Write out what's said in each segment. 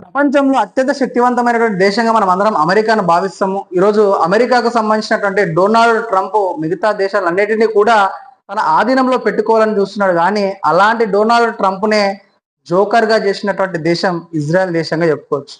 ప్రపంచంలో అత్యంత శక్తివంతమైనటువంటి దేశంగా మనం అందరం అమెరికాను భావిస్తాము. ఈరోజు అమెరికాకు సంబంధించినటువంటి డొనాల్డ్ ట్రంప్ మిగతా దేశాలన్నిటినీ కూడా తన ఆధీనంలో పెట్టుకోవాలని చూస్తున్నాడు. కానీ అలాంటి డొనాల్డ్ ట్రంప్నే జోకర్గా చేసినటువంటి దేశం ఇజ్రాయెల్ దేశంగా చెప్పుకోవచ్చు.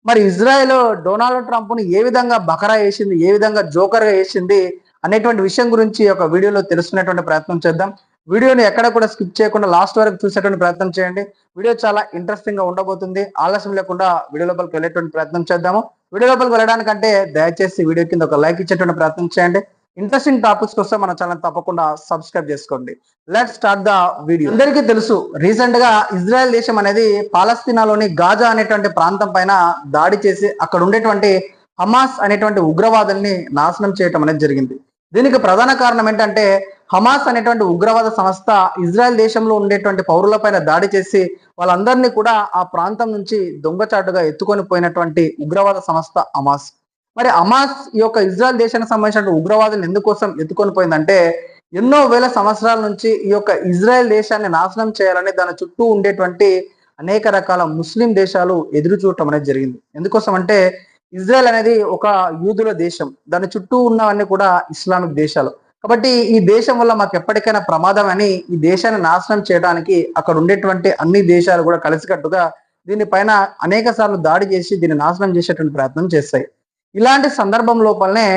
మరి ఇజ్రాయెల్ డొనాల్డ్ ట్రంప్ను ఏ విధంగా బకరా వేసింది, ఏ విధంగా జోకర్గా వేసింది అనేటువంటి విషయం గురించి ఒక వీడియోలో తెలుసుకునేటువంటి ప్రయత్నం చేద్దాం. వీడియోని ఎక్కడ కూడా స్కిప్ చేయకుండా లాస్ట్ వరకు చూసేటువంటి ప్రయత్నం చేయండి. వీడియో చాలా ఇంట్రెస్టింగ్ గా ఉండబోతుంది. ఆలస్యం లేకుండా వీడియో లోపలికి వెళ్ళేటువంటి ప్రయత్నం చేద్దాము. వీడియో లోపలికి వెళ్ళడానికంటే దయచేసి వీడియో కింద ఒక లైక్ ఇచ్చేటువంటి ప్రయత్నం చేయండి. ఇంట్రెస్టింగ్ టాపిక్స్ కోసం మన ఛానల్ తప్పకుండా సబ్స్క్రైబ్ చేసుకోండి. Let's start the video. అందరికీ తెలుసు, రీసెంట్ గా ఇజ్రాయెల్ దేశం అనేది పాలస్తీనాలోని గాజా అనేటువంటి ప్రాంతం పైన దాడి చేసి అక్కడ ఉండేటువంటి హమాస్ అనేటువంటి ఉగ్రవాదుల్ని నాశనం చేయటం అనేది జరిగింది. దీనికి ప్రధాన కారణం ఏంటంటే హమాస్ అనేటువంటి ఉగ్రవాద సంస్థ ఇజ్రాయెల్ దేశంలో ఉండేటువంటి పౌరులపైన దాడి చేసి వాళ్ళందరినీ కూడా ఆ ప్రాంతం నుంచి దొంగచాటుగా ఎత్తుకొని పోయినటువంటి ఉగ్రవాద సంస్థ హమాస్. మరి హమాస్ ఈ యొక్క ఇజ్రాయెల్ దేశానికి సంబంధించిన ఉగ్రవాదులు ఎందుకోసం ఎత్తుకొని పోయిందంటే ఎన్నో వేల సంవత్సరాల నుంచి ఈ యొక్క ఇజ్రాయెల్ దేశాన్ని నాశనం చేయాలని దాని చుట్టూ ఉండేటువంటి అనేక రకాల ముస్లిం దేశాలు ఎదురు చూడటం అనేది జరిగింది. ఎందుకోసం అంటే ఇజ్రాయెల్ అనేది ఒక యూదుల దేశం, దాని చుట్టూ ఉన్నవన్నీ కూడా ఇస్లామిక్ దేశాలు. కాబట్టి ఈ దేశం వల్ల మాకు ఎప్పటికైనా ప్రమాదం అని ఈ దేశాన్ని నాశనం చేయడానికి అక్కడ ఉండేటువంటి అన్ని దేశాలు కూడా కలిసికట్టుగా దీనిపైన అనేక సార్లు దాడి చేసి దీన్ని నాశనం చేసేటువంటి ప్రయత్నం చేస్తాయి. ఇలాంటి సందర్భం లోపలనే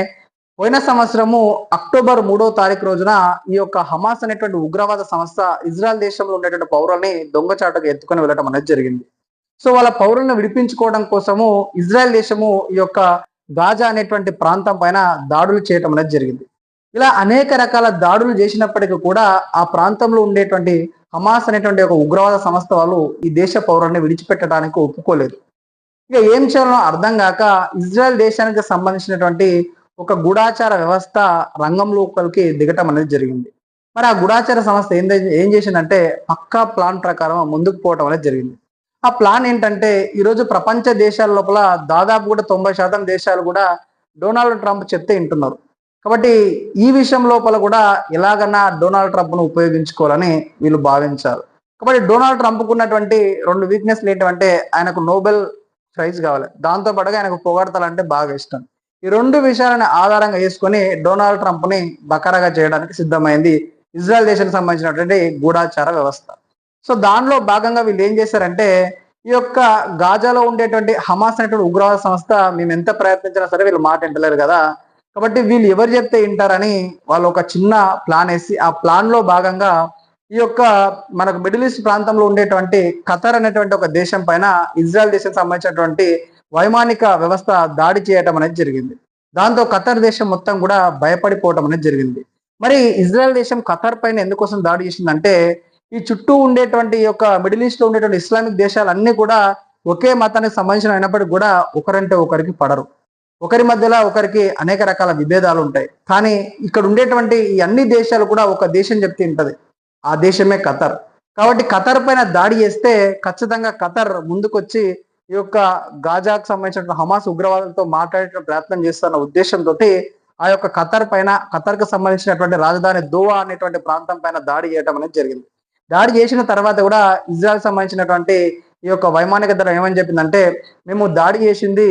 పోయిన సంవత్సరము అక్టోబర్ 3వ తారీఖు రోజున ఈ యొక్క హమాస్ అనేటువంటి ఉగ్రవాద సంస్థ ఇజ్రాయెల్ దేశంలో ఉండేటువంటి పౌరుల్ని దొంగచాటుగా ఎత్తుకొని వెళ్ళడం అనేది జరిగింది. సో వాళ్ళ పౌరులను విడిపించుకోవడం కోసము ఇజ్రాయెల్ దేశము ఈ యొక్క గాజా అనేటువంటి ప్రాంతం పైన దాడులు చేయటం అనేది జరిగింది. ఇలా అనేక రకాల దాడులు చేసినప్పటికీ కూడా ఆ ప్రాంతంలో ఉండేటువంటి హమాస్ అనేటువంటి ఒక ఉగ్రవాద సంస్థ వాళ్ళు ఈ దేశ పౌరుల్ని విడిచిపెట్టడానికి ఒప్పుకోలేదు. ఇక ఏం చేయాలో అర్థం కాక ఇజ్రాయెల్ దేశానికి సంబంధించినటువంటి ఒక గూఢాచార వ్యవస్థ రంగంలోకి దిగటం అనేది జరిగింది. మరి ఆ గూఢాచార సంస్థ ఏం చేసిందంటే పక్కా ప్లాన్ ప్రకారం ముందుకు పోవటం అనేది జరిగింది. ఆ ప్లాన్ ఏంటంటే ఈరోజు ప్రపంచ దేశాల లోపల దాదాపు కూడా 90% దేశాలు కూడా డొనాల్డ్ ట్రంప్ చెప్తే వింటున్నారు. కాబట్టి ఈ విషయం లోపల కూడా ఎలాగన్నా డొనాల్డ్ ట్రంప్ను ఉపయోగించుకోవాలని వీళ్ళు భావించారు. కాబట్టి డొనాల్డ్ ట్రంప్కు ఉన్నటువంటి 2 వీక్నెస్లు ఏంటంటే ఆయనకు నోబెల్ ప్రైజ్ కావాలి, దాంతో పాటుగా ఆయనకు పొగడతలంటే బాగా ఇష్టం. ఈ 2 విషయాలను ఆధారంగా చేసుకొని డొనాల్డ్ ట్రంప్ని బకరగా చేయడానికి సిద్ధమైంది ఇజ్రాయెల్ దేశానికి సంబంధించినటువంటి గూఢాచార వ్యవస్థ. సో దానిలో భాగంగా వీళ్ళు ఏం చేశారంటే ఈ యొక్క గాజాలో ఉండేటువంటి హమాస్ అనేటువంటి ఉగ్రవాద సంస్థ మేము ఎంత ప్రయత్నించినా సరే వీళ్ళు మాట వింటలేరు కదా, కాబట్టి వీళ్ళు ఎవరు చెప్తే వింటారని వాళ్ళు ఒక చిన్న ప్లాన్ వేసి ఆ ప్లాన్ లో భాగంగా ఈ యొక్క మనకు మిడిల్ ఈస్ట్ ప్రాంతంలో ఉండేటువంటి ఖతర్ అనేటువంటి ఒక దేశం పైన ఇజ్రాయెల్ దేశం సంబంధించినటువంటి వైమానిక వ్యవస్థ దాడి చేయటం అనేది జరిగింది. దాంతో ఖతర్ దేశం మొత్తం కూడా భయపడిపోవటం అనేది జరిగింది. మరి ఇజ్రాయెల్ దేశం ఖతర్ పైన ఎందుకోసం దాడి చేసిందంటే ఈ చుట్టూ ఉండేటువంటి యొక్క మిడిల్ ఈస్ట్ లో ఉండేటువంటి ఇస్లామిక్ దేశాలన్నీ కూడా ఒకే మతానికి సంబంధించిన అయినప్పటికీ కూడా ఒకరంటే ఒకరికి పడరు. ఒకరి మధ్యలో ఒకరికి అనేక రకాల విభేదాలు ఉంటాయి. కానీ ఇక్కడ ఉండేటువంటి ఈ అన్ని దేశాలు కూడా ఒక దేశం చెప్తే ఉంటది, ఆ దేశమే ఖతర్. కాబట్టి ఖతర్ పైన దాడి చేస్తే ఖచ్చితంగా ఖతర్ ముందుకొచ్చి ఈ యొక్క గాజాకు సంబంధించిన హమాస్ ఉగ్రవాదులతో మాట్లాడే ప్రయత్నం చేస్తున్న ఉద్దేశంతో ఆ యొక్క ఖతర్ పైన ఖతర్కు సంబంధించినటువంటి రాజధాని దోవా అనేటువంటి ప్రాంతం పైన దాడి చేయడం అనేది జరిగింది. దాడి చేసిన తర్వాత కూడా ఇజ్రాయెల్ సంబంధించినటువంటి ఈ యొక్క వైమానిక దళం ఏమని చెప్పిందంటే మేము దాడి చేసింది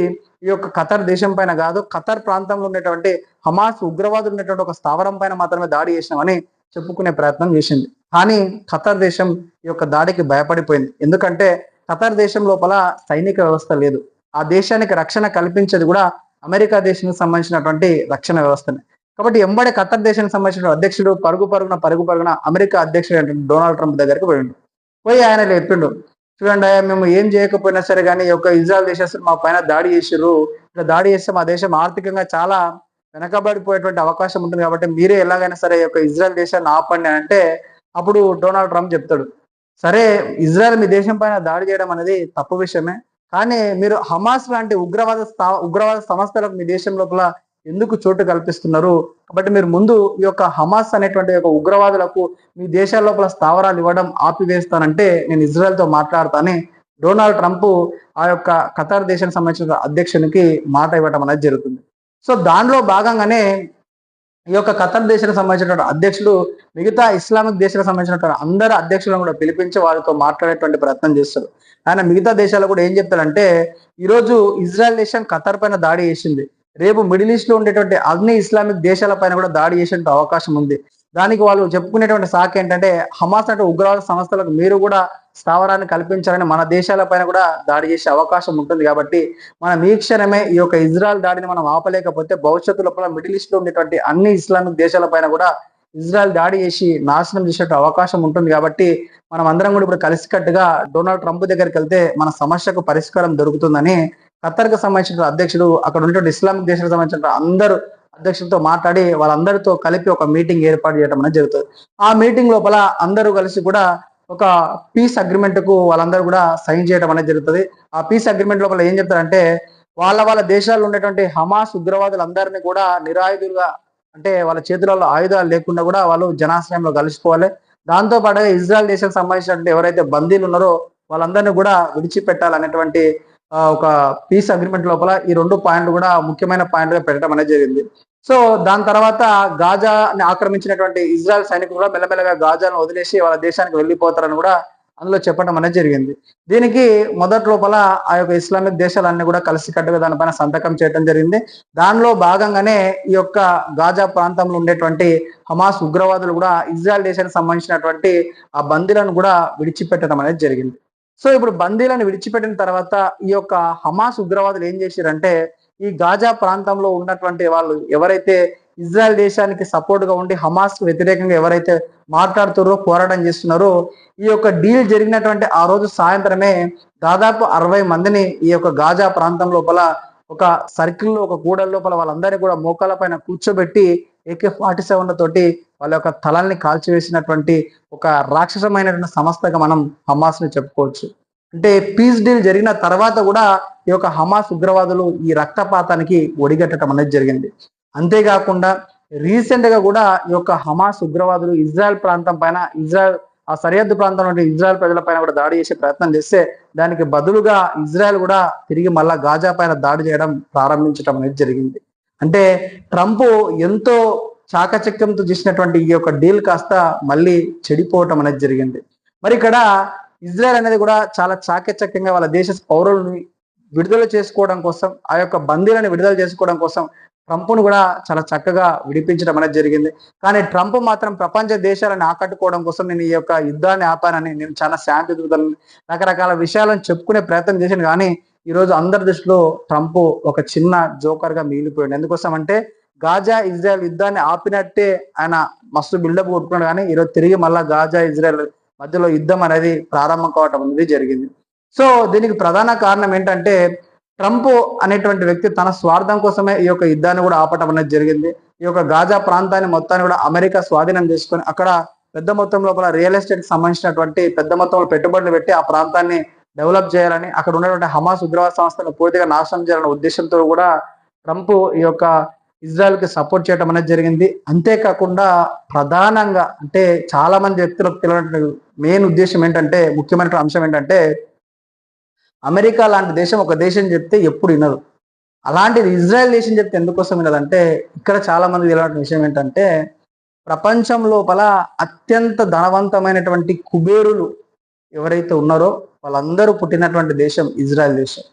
ఈ యొక్క ఖతర్ దేశం పైన కాదు, ఖతర్ ప్రాంతంలో ఉండేటువంటి హమాస్ ఉగ్రవాదులు ఉన్నటువంటి ఒక స్థావరం పైన మాత్రమే దాడి చేసినామని చెప్పుకునే ప్రయత్నం చేసింది. కానీ ఖతర్ దేశం ఈ యొక్క దాడికి భయపడిపోయింది. ఎందుకంటే ఖతర్ దేశం లోపల సైనిక వ్యవస్థ లేదు. ఆ దేశానికి రక్షణ కల్పించేది కూడా అమెరికా దేశానికి సంబంధించినటువంటి రక్షణ వ్యవస్థనే. కాబట్టి ఎంబడే ఖతర్ దేశానికి సంబంధించిన అధ్యక్షుడు పరుగున అమెరికా అధ్యక్షుడు డొనాల్డ్ ట్రంప్ దగ్గరికి పోయి ఆయన చెప్పిండు, చూడండి మేము ఏం చేయకపోయినా సరే కానీ ఈ యొక్క ఇజ్రాయెల్ దేశస్తులు మా పైన దాడి చేసిర్రు, ఇట్లా దాడి చేస్తే మా దేశం ఆర్థికంగా చాలా వెనకబడిపోయేటువంటి అవకాశం ఉంటుంది, కాబట్టి మీరే ఎలాగైనా సరే ఈ యొక్క ఇజ్రాయెల్ దేశాన్ని ఆపండి అంటే అప్పుడు డొనాల్డ్ ట్రంప్ చెప్తాడు, సరే ఇజ్రాయెల్ మీ దేశం పైన దాడి చేయడం అనేది తప్పు విషయమే, కానీ మీరు హమాస్ లాంటి ఉగ్రవాద సంస్థలకు మీ దేశం లోపల ఎందుకు చోటు కల్పిస్తున్నారు, కాబట్టి మీరు ముందు ఈ యొక్క హమాస్ అనేటువంటి యొక్క ఉగ్రవాదులకు మీ దేశాల లోపల స్థావరాలు ఇవ్వడం ఆపివేస్తానంటే నేను ఇజ్రాయెల్తో మాట్లాడతానని డొనాల్డ్ ట్రంప్ ఆ యొక్క ఖతర్ దేశానికి సంబంధించిన అధ్యక్షునికి మాట ఇవ్వడం అనేది జరుగుతుంది. సో దానిలో భాగంగానే ఈ యొక్క ఖతర్ దేశానికి సంబంధించినటువంటి అధ్యక్షుడు మిగతా ఇస్లామిక్ దేశాలకు సంబంధించినటువంటి అందరు అధ్యక్షులను కూడా పిలిపించి వారితో మాట్లాడేటువంటి ప్రయత్నం చేస్తారు. ఆయన మిగతా దేశాలు కూడా ఏం చెప్తాడంటే, ఈరోజు ఇజ్రాయెల్ దేశం ఖతర్ పైన దాడి చేసింది, రేపు మిడిల్ ఈస్ట్ లో ఉండేటువంటి అన్ని ఇస్లామిక్ దేశాల పైన కూడా దాడి చేసే అవకాశం ఉంది. దానికి వాళ్ళు చెప్పుకునేటువంటి సాకు ఏంటంటే, హమాస్ అంటే ఉగ్రవాద సంస్థలకు మీరు కూడా స్థావరాన్ని కల్పించాలని మన దేశాల పైన కూడా దాడి చేసే అవకాశం ఉంటుంది. కాబట్టి మనం ఈ క్షణమే ఈ యొక్క ఇజ్రాయెల్ దాడిని మనం ఆపలేకపోతే భవిష్యత్తు లోపల మిడిల్ ఈస్ట్ లో ఉండేటువంటి అన్ని ఇస్లామిక్ దేశాల పైన కూడా ఇజ్రాయెల్ దాడి చేసి నాశనం చేసే అవకాశం ఉంటుంది. కాబట్టి మనం అందరం కూడా ఇప్పుడు కలిసికట్టుగా డొనాల్డ్ ట్రంప్ దగ్గరికి వెళ్తే మన సమస్యకు పరిష్కారం దొరుకుతుందని ఖత్తర్కి సంబంధించిన అధ్యక్షుడు, అక్కడ ఉన్నటువంటి ఇస్లామిక్ దేశాలకు సంబంధించిన అందరూ అధ్యక్షులతో మాట్లాడి వాళ్ళందరితో కలిపి ఒక మీటింగ్ ఏర్పాటు చేయడం అనేది జరుగుతుంది. ఆ మీటింగ్ లోపల అందరూ కలిసి కూడా ఒక పీస్ అగ్రిమెంట్ కు వాళ్ళందరూ కూడా సైన్ చేయడం అనేది జరుగుతుంది. ఆ పీస్ అగ్రిమెంట్ లోపల ఏం చెప్తారంటే, వాళ్ళ దేశాల్లో ఉండేటువంటి హమాస్ ఉగ్రవాదులందరినీ కూడా నిరాయుధులుగా, అంటే వాళ్ళ చేతులలో ఆయుధాలు లేకుండా కూడా వాళ్ళు జనాశ్రయంలో కలిసిపోవాలి. దాంతో పాటుగా ఇజ్రాయెల్ దేశానికి సంబంధించినటువంటి ఎవరైతే బందీలు ఉన్నారో వాళ్ళందరినీ కూడా విడిచిపెట్టాలనేటువంటి ఒక పీస్ అగ్రిమెంట్ లోపల ఈ 2 పాయింట్లు కూడా ముఖ్యమైన పాయింట్గా పెట్టడం అనేది జరిగింది. సో దాని తర్వాత గాజాని ఆక్రమించినటువంటి ఇజ్రాయెల్ సైనికులు కూడా మెల్లమెల్లగా గాజాను వదిలేసి వాళ్ళ దేశానికి వెళ్ళిపోతారని కూడా అందులో చెప్పడం అనేది జరిగింది. దీనికి మొదటి లోపల ఆ యొక్క ఇస్లామిక్ దేశాలన్నీ కూడా కలిసికట్టుగా దానిపైన సంతకం చేయడం జరిగింది. దానిలో భాగంగానే ఈ యొక్క గాజా ప్రాంతంలో ఉండేటువంటి హమాస్ ఉగ్రవాదులు కూడా ఇజ్రాయెల్ దేశానికి సంబంధించినటువంటి ఆ బందీలను కూడా విడిచిపెట్టడం అనేది జరిగింది. సో ఇప్పుడు బందీలను విడిచిపెట్టిన తర్వాత ఈ యొక్క హమాస్ ఉగ్రవాదులు ఏం చేశారంటే, ఈ గాజా ప్రాంతంలో ఉన్నటువంటి వాళ్ళు ఎవరైతే ఇజ్రాయెల్ దేశానికి సపోర్ట్ గా ఉండి హమాస్ కు వ్యతిరేకంగా ఎవరైతే మాట్లాడుతారో, పోరాటం చేస్తున్నారో, ఈ యొక్క డీల్ జరిగినటువంటి ఆ రోజు సాయంత్రమే దాదాపు 60 మందిని ఈ యొక్క గాజా ప్రాంతం లోపల ఒక సర్కిల్లో, ఒక కూడల లోపల వాళ్ళందరినీ కూడా మోకాల పైన కూర్చోబెట్టి AK-47 తోటి వాళ్ళ యొక్క తలల్ని కాల్చివేసినటువంటి ఒక రాక్షసమైనటువంటి సంస్థగా మనం హమాస్ ని చెప్పుకోవచ్చు. అంటే పీస్ డీల్ జరిగిన తర్వాత కూడా ఈ యొక్క హమాస్ ఉగ్రవాదులు ఈ రక్తపాతానికి ఒడిగట్టడం అనేది జరిగింది. అంతేకాకుండా రీసెంట్ గా కూడా ఈ యొక్క హమాస్ ఉగ్రవాదులు ఇజ్రాయెల్ ప్రాంతం పైన, ఇజ్రాయెల్ ఆ సరిహద్దు ప్రాంతంలో ఇజ్రాయెల్ ప్రజల పైన కూడా దాడి చేసే ప్రయత్నం చేస్తే దానికి బదులుగా ఇజ్రాయెల్ కూడా తిరిగి మళ్ళా గాజా పైన దాడి చేయడం ప్రారంభించడం అనేది జరిగింది. అంటే ట్రంప్ ఎంతో చాకచక్యంతో చేసినటువంటి ఈ యొక్క డీల్ కాస్త మళ్ళీ చెడిపోవటం అనేది జరిగింది. మరి ఇక్కడ ఇజ్రాయెల్ అనేది కూడా చాలా చాకచక్యంగా వాళ్ళ దేశ పౌరులను విడుదల చేసుకోవడం కోసం, ఆ యొక్క బందీలను విడుదల చేసుకోవడం కోసం ట్రంప్ను కూడా చాలా చక్కగా విడిపించడం అనేది జరిగింది. కానీ ట్రంప్ మాత్రం ప్రపంచ దేశాలను ఆకట్టుకోవడం కోసం నేను ఈ యొక్క యుద్ధాన్ని ఆపానని, నేను చాలా శాంతియుతంగా రకరకాల విషయాలను చెప్పుకునే ప్రయత్నం చేశాను. కానీ ఈరోజు అందరి దృష్టిలో ట్రంప్ ఒక చిన్న జోకర్ గా మిగిలిపోయాడు. ఎందుకోసం అంటే గాజా ఇజ్రాయెల్ యుద్ధాన్ని ఆపినట్టే ఆయన మస్తు బిల్డప్ కొట్టుకున్నాడు. కానీ ఈరోజు తిరిగి మళ్ళా గాజా ఇజ్రాయెల్ మధ్యలో యుద్ధం అనేది ప్రారంభం కావటం అనేది జరిగింది. సో దీనికి ప్రధాన కారణం ఏంటంటే, ట్రంప్ అనేటువంటి వ్యక్తి తన స్వార్థం కోసమే ఈ యొక్క యుద్ధాన్ని కూడా ఆపటం అనేది జరిగింది. ఈ యొక్క గాజా ప్రాంతాన్ని మొత్తాన్ని కూడా అమెరికా స్వాధీనం చేసుకొని అక్కడ పెద్ద మొత్తం లోపల రియల్ ఎస్టేట్ సంబంధించినటువంటి పెద్ద మొత్తంలో పెట్టుబడులు పెట్టి ఆ ప్రాంతాన్ని డెవలప్ చేయాలని, అక్కడ ఉన్నటువంటి హమాస్ ఉగ్రవాద సంస్థను పూర్తిగా నాశనం చేయాలనే ఉద్దేశంతో కూడా ట్రంప్ ఈ యొక్క ఇజ్రాయెల్ కి సపోర్ట్ చేయడం అనేది జరిగింది. అంతేకాకుండా ప్రధానంగా అంటే చాలా మంది వ్యక్తులకు తెలియని మెయిన్ ఉద్దేశం ఏంటంటే, ముఖ్యమైన అంశం ఏంటంటే, అమెరికా లాంటి దేశం ఒక దేశం చెప్తే ఎప్పుడు వినదు. అలాంటిది ఇజ్రాయెల్ దేశం చెప్తే ఎందుకోసం వినదంటే, ఇక్కడ చాలా మంది తెలియని విషయం ఏంటంటే, ప్రపంచం లోపల అత్యంత ధనవంతమైనటువంటి కుబేరులు ఎవరైతే ఉన్నారో వాళ్ళందరూ పుట్టినటువంటి దేశం ఇజ్రాయెల్ దేశం.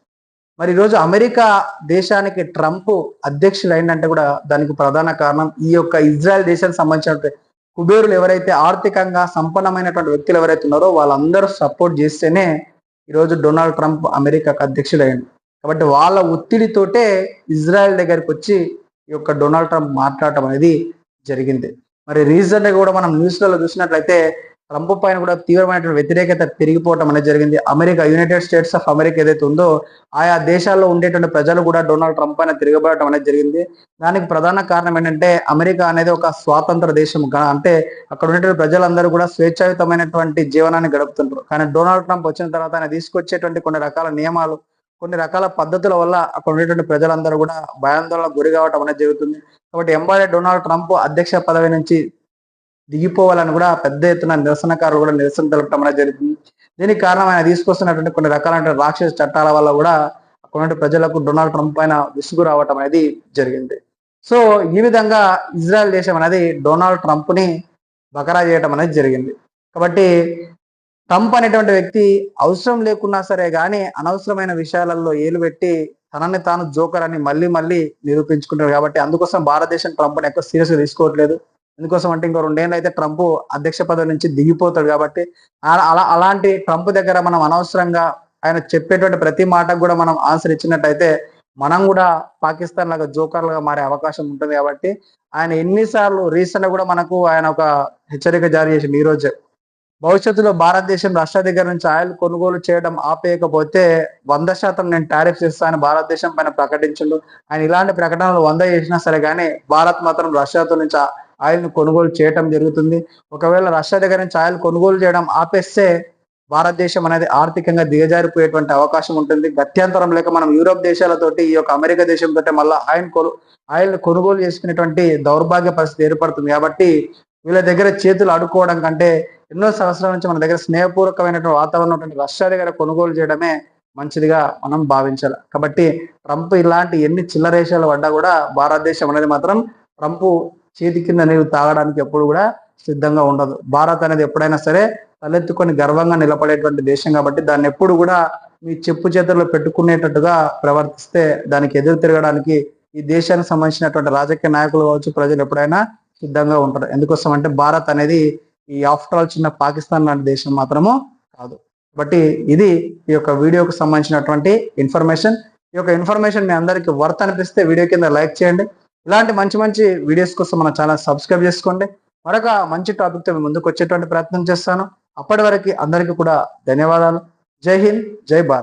మరి ఈరోజు అమెరికా దేశానికి ట్రంప్ అధ్యక్షుడు అయిందంటే కూడా దానికి ప్రధాన కారణం ఈ యొక్క ఇజ్రాయెల్ దేశానికి సంబంధించిన కుబేరులు ఎవరైతే ఆర్థికంగా సంపన్నమైనటువంటి వ్యక్తులు ఎవరైతే ఉన్నారో వాళ్ళందరూ సపోర్ట్ చేస్తేనే ఈరోజు డొనాల్డ్ ట్రంప్ అమెరికాకు అధ్యక్షుడు అయ్యాడు. కాబట్టి వాళ్ళ ఒత్తిడితోటే ఇజ్రాయెల్ దగ్గరికి వచ్చి ఈ యొక్క డొనాల్డ్ ట్రంప్ మాట్లాడటం అనేది జరిగింది. మరి రీసెంట్ గా కూడా మనం న్యూస్లలో చూసినట్లయితే ట్రంప్ పైన కూడా తీవ్రమైన వ్యతిరేకత పెరిగిపోవటం అనేది జరిగింది. America, United states of America ఏదైతే ఉందో ఆయా దేశాల్లో ఉండేటువంటి ప్రజలు కూడా డొనాల్డ్ ట్రంప్ పైన తిరగబడటం అనేది జరిగింది. దానికి ప్రధాన కారణం ఏంటంటే, అమెరికా అనేది ఒక స్వాతంత్ర దేశం, అంటే అక్కడ ఉండేటువంటి ప్రజలందరూ కూడా స్వేచ్ఛాయుతమైనటువంటి జీవనాన్ని గడుపుతుంటారు. కానీ డొనాల్డ్ ట్రంప్ వచ్చిన తర్వాత ఆయన తీసుకొచ్చేటువంటి కొన్ని రకాల నియమాలు, కొన్ని రకాల పద్ధతుల వల్ల అక్కడ ఉండేటువంటి ప్రజలందరూ కూడా భయాందోళనకు గురి కావటం అనేది జరుగుతుంది. కాబట్టి ఎంబడే డొనాల్డ్ ట్రంప్ అధ్యక్ష పదవి నుంచి దిగిపోవాలని కూడా పెద్ద ఎత్తున నిరసనకారులు కూడా నిరసన తెలపడం అనేది జరుగుతుంది. దీనికి కారణం ఆయన తీసుకొస్తున్నటువంటి కొన్ని రకాలైన రాక్షస చట్టాల వల్ల కూడా అక్కడ ప్రజలకు డొనాల్డ్ ట్రంప్ పైన విసుగు రావటం అనేది జరిగింది. సో ఈ విధంగా ఇజ్రాయెల్ దేశం అనేది డొనాల్డ్ ట్రంప్ ని బకరా చేయటం అనేది జరిగింది. కాబట్టి ట్రంప్ అనేటువంటి వ్యక్తి అవసరం లేకున్నా సరే గానీ అనవసరమైన విషయాలలో ఏలు పెట్టి తనని తాను జోకర్ అని మళ్ళీ మళ్ళీ నిరూపించుకుంటాడు. కాబట్టి అందుకోసం భారతదేశం ట్రంప్ని ఎక్కువ సీరియస్ గా తీసుకోవట్లేదు. ఎందుకోసం అంటే ఇంకో 2 ఏళ్ళు అయితే ట్రంప్ అధ్యక్ష పదవి నుంచి దిగిపోతాడు. కాబట్టి అలాంటి ట్రంప్ దగ్గర మనం అనవసరంగా ఆయన చెప్పేటువంటి ప్రతి మాటకు కూడా మనం ఆన్సర్ ఇచ్చినట్టయితే మనం కూడా పాకిస్తాన్ లాగా జోకర్లుగా మారే అవకాశం ఉంటుంది. కాబట్టి ఆయన ఎన్నిసార్లు రీసెంట్ కూడా మనకు ఆయన ఒక హెచ్చరిక జారీ చేసిండు ఈ రోజే. భవిష్యత్తులో భారతదేశం రష్యా దగ్గర నుంచి ఆయిల్ కొనుగోలు చేయడం ఆపేయకపోతే 100% నేను టారిఫ్స్ ఇస్తానని భారతదేశం పైన ప్రకటించిండు. ఆయన ఇలాంటి ప్రకటనలు 100 చేసినా సరే కానీ భారత్ మాత్రం రష్యాతో నుంచి ఆయిల్ ను కొనుగోలు చేయడం జరుగుతుంది. ఒకవేళ రష్యా దగ్గర నుంచి ఆయిల్ కొనుగోలు చేయడం ఆపేస్తే భారతదేశం అనేది ఆర్థికంగా దిగజారిపోయేటువంటి అవకాశం ఉంటుంది. గత్యంతరం లేక మనం యూరోప్ దేశాలతోటి ఈ యొక్క అమెరికా దేశంతో మళ్ళీ ఆయిల్ కొనుగోలు చేసుకునేటువంటి దౌర్భాగ్య పరిస్థితి ఏర్పడుతుంది. కాబట్టి వీళ్ళ దగ్గర చేతులు అడుక్కోవడం కంటే ఎన్నో సంవత్సరాల నుంచి మన దగ్గర స్నేహపూర్వకమైనటువంటి వాతావరణం రష్యా దగ్గర కొనుగోలు చేయడమే మంచిదిగా మనం భావించాలి. కాబట్టి ట్రంప్ ఇలాంటి ఎన్ని చిల్లరేషాలు పడ్డా కూడా భారతదేశం అనేది మాత్రం ట్రంప్ చేతి కింద నీరు తాగడానికి ఎప్పుడు కూడా సిద్ధంగా ఉండదు. భారత్ అనేది ఎప్పుడైనా సరే తలెత్తుకొని గర్వంగా నిలబడేటువంటి దేశం. కాబట్టి దాన్ని ఎప్పుడు కూడా మీ చెప్పు చేతుల్లో పెట్టుకునేటట్టుగా ప్రవర్తిస్తే దానికి ఎదురు తిరగడానికి ఈ దేశానికి సంబంధించినటువంటి రాజకీయ నాయకులు కావచ్చు, ప్రజలు ఎప్పుడైనా సిద్ధంగా ఉంటారు. ఎందుకోసం అంటే భారత్ అనేది ఈ ఆఫ్టర్ ఆల్ చిన్న పాకిస్తాన్ లాంటి దేశం మాత్రము కాదు. కాబట్టి ఇది ఈ యొక్క వీడియోకి సంబంధించినటువంటి ఇన్ఫర్మేషన్. ఈ యొక్క ఇన్ఫర్మేషన్ మీ అందరికి వర్త్ అనిపిస్తే వీడియో కింద లైక్ చేయండి. ఇలాంటి మంచి మంచి వీడియోస్ కోసం మన ఛానల్ సబ్స్క్రైబ్ చేసుకోండి. మరొక మంచి టాపిక్ తో ముందుకు వచ్చేటువంటి ప్రయత్నం చేస్తాను. అప్పటి వరకు అందరికీ కూడా ధన్యవాదాలు. జై హింద్, జై భారత్.